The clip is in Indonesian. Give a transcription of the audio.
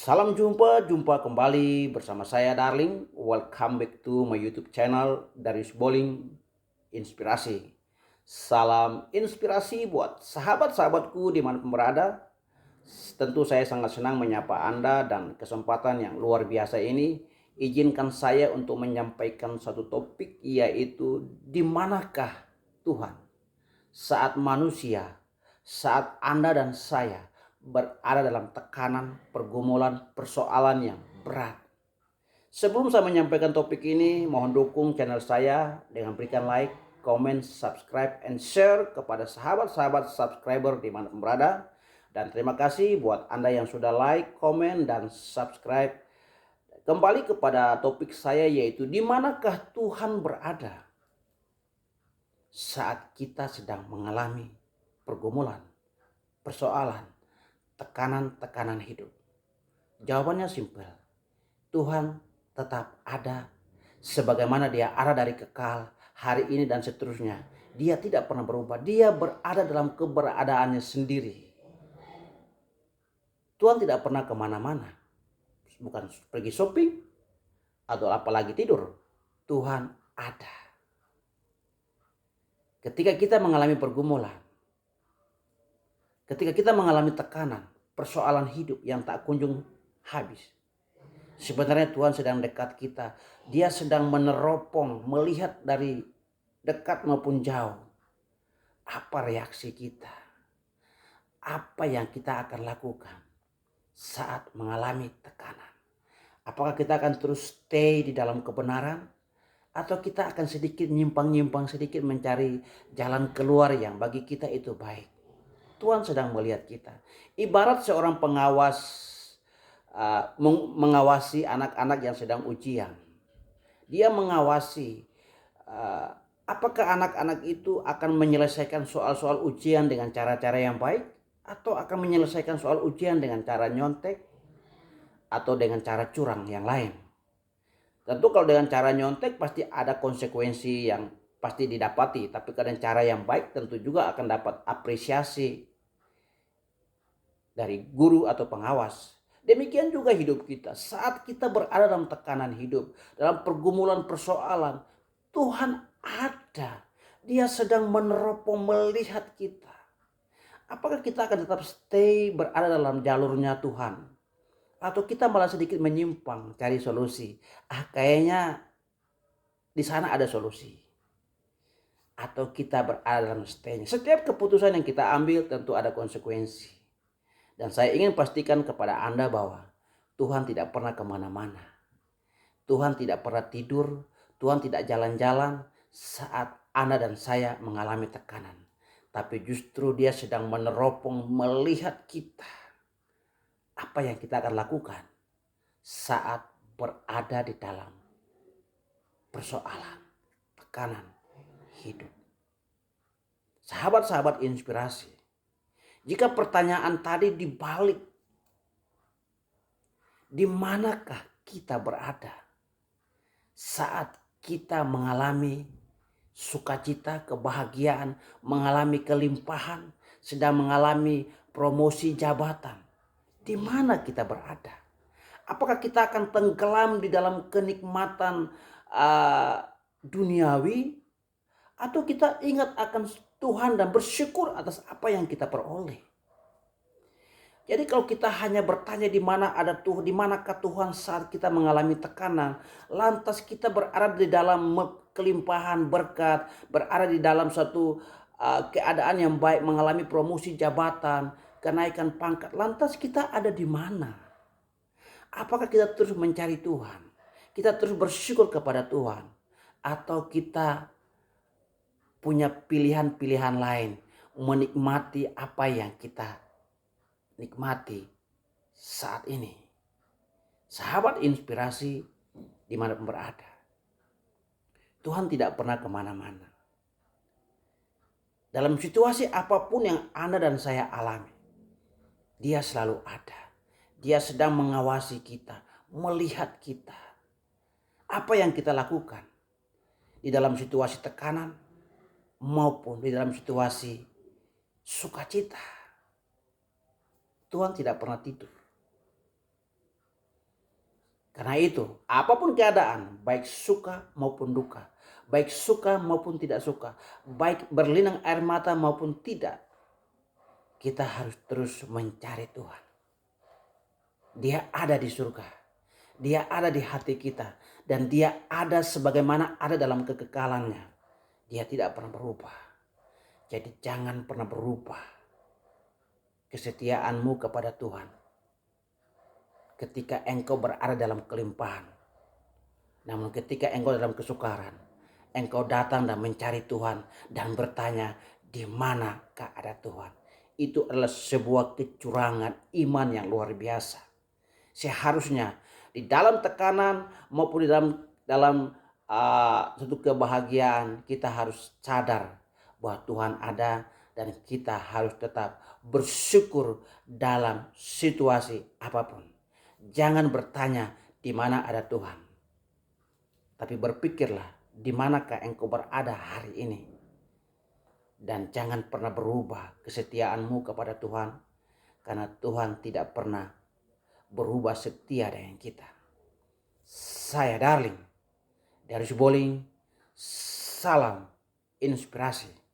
Salam jumpa kembali bersama saya Darling. Welcome back to my YouTube channel Darius Bowling Inspirasi. Salam inspirasi buat sahabat-sahabatku dimanapun berada. Tentu saya sangat senang menyapa Anda dan kesempatan yang luar biasa ini izinkan saya untuk menyampaikan satu topik, yaitu di manakah Tuhan saat manusia, saat Anda dan saya berada dalam tekanan, pergumulan, persoalan yang berat. Sebelum saya menyampaikan topik ini, mohon dukung channel saya dengan berikan like, comment, subscribe, and share kepada sahabat-sahabat subscriber dimanapun berada. Dan terima kasih buat Anda yang sudah like, comment, dan subscribe. Kembali kepada topik saya, yaitu di manakah Tuhan berada saat kita sedang mengalami pergumulan, persoalan, tekanan-tekanan hidup. Jawabannya simpel. Tuhan tetap ada sebagaimana Dia ada dari kekal, hari ini dan seterusnya. Dia tidak pernah berubah. Dia berada dalam keberadaannya sendiri. Tuhan tidak pernah kemana-mana. Bukan pergi shopping atau apalagi tidur. Tuhan ada. Ketika kita mengalami pergumulan, ketika kita mengalami tekanan, persoalan hidup yang tak kunjung habis, sebenarnya Tuhan sedang dekat kita. Dia sedang meneropong, melihat dari dekat maupun jauh. Apa reaksi kita? Apa yang kita akan lakukan saat mengalami tekanan? Apakah kita akan terus stay di dalam kebenaran? Atau kita akan sedikit nyimpang-nyimpang, sedikit mencari jalan keluar yang bagi kita itu baik? Tuhan sedang melihat kita. Ibarat seorang pengawas mengawasi anak-anak yang sedang ujian. Dia mengawasi apakah anak-anak itu akan menyelesaikan soal-soal ujian dengan cara-cara yang baik, atau akan menyelesaikan soal ujian dengan cara nyontek atau dengan cara curang yang lain. Tentu kalau dengan cara nyontek pasti ada konsekuensi yang pasti didapati, tapi dengan cara yang baik tentu juga akan dapat apresiasi dari guru atau pengawas. Demikian juga hidup kita. Saat kita berada dalam tekanan hidup, dalam pergumulan persoalan, Tuhan ada. Dia sedang meneropong, melihat kita. Apakah kita akan tetap stay berada dalam jalurnya Tuhan? Atau kita malah sedikit menyimpang cari solusi. Kayaknya di sana ada solusi. Atau kita berada dalam stay-nya. Setiap keputusan yang kita ambil tentu ada konsekuensi. Dan saya ingin pastikan kepada Anda bahwa Tuhan tidak pernah kemana-mana. Tuhan tidak pernah tidur. Tuhan tidak jalan-jalan saat Anda dan saya mengalami tekanan. Tapi justru Dia sedang meneropong, melihat kita. Apa yang kita akan lakukan saat berada di dalam persoalan, tekanan hidup. Sahabat-sahabat inspirasi, jika pertanyaan tadi dibalik, di manakah kita berada saat kita mengalami sukacita, kebahagiaan, mengalami kelimpahan, sedang mengalami promosi jabatan? Di mana kita berada? Apakah kita akan tenggelam di dalam kenikmatan duniawi, atau kita ingat akan Tuhan dan bersyukur atas apa yang kita peroleh? Jadi kalau kita hanya bertanya di mana ada Tuhan, di manakah Tuhan saat kita mengalami tekanan, lantas kita berada di dalam kelimpahan berkat, berada di dalam satu keadaan yang baik, mengalami promosi jabatan, kenaikan pangkat, lantas kita ada di mana? Apakah kita terus mencari Tuhan? Kita terus bersyukur kepada Tuhan? Atau kita punya pilihan-pilihan lain, menikmati apa yang kita nikmati saat ini? Sahabat inspirasi dimanapun berada, Tuhan tidak pernah kemana-mana. Dalam situasi apapun yang Anda dan saya alami, Dia selalu ada. Dia sedang mengawasi kita, melihat kita. Apa yang kita lakukan di dalam situasi tekanan maupun di dalam situasi sukacita. Tuhan tidak pernah tidur. Karena itu, apapun keadaan, baik suka maupun duka, baik suka maupun tidak suka, baik berlinang air mata maupun tidak, kita harus terus mencari Tuhan. Dia ada di surga, Dia ada di hati kita, dan Dia ada sebagaimana ada dalam kekekalannya. Dia tidak pernah berubah. Jadi jangan pernah berubah kesetiaanmu kepada Tuhan ketika engkau berada dalam kelimpahan. Namun ketika engkau dalam kesukaran, engkau datang dan mencari Tuhan dan bertanya, di manakah ada Tuhan? Itu adalah sebuah kecurangan iman yang luar biasa. Seharusnya di dalam tekanan maupun di dalam suatu kebahagiaan, kita harus sadar bahwa Tuhan ada dan kita harus tetap bersyukur dalam situasi apapun. Jangan bertanya di mana ada Tuhan, tapi berpikirlah di manakah engkau berada hari ini. Dan jangan pernah berubah kesetiaanmu kepada Tuhan, karena Tuhan tidak pernah berubah setia dengan kita. Saya Darling dari Bowling, salam inspirasi.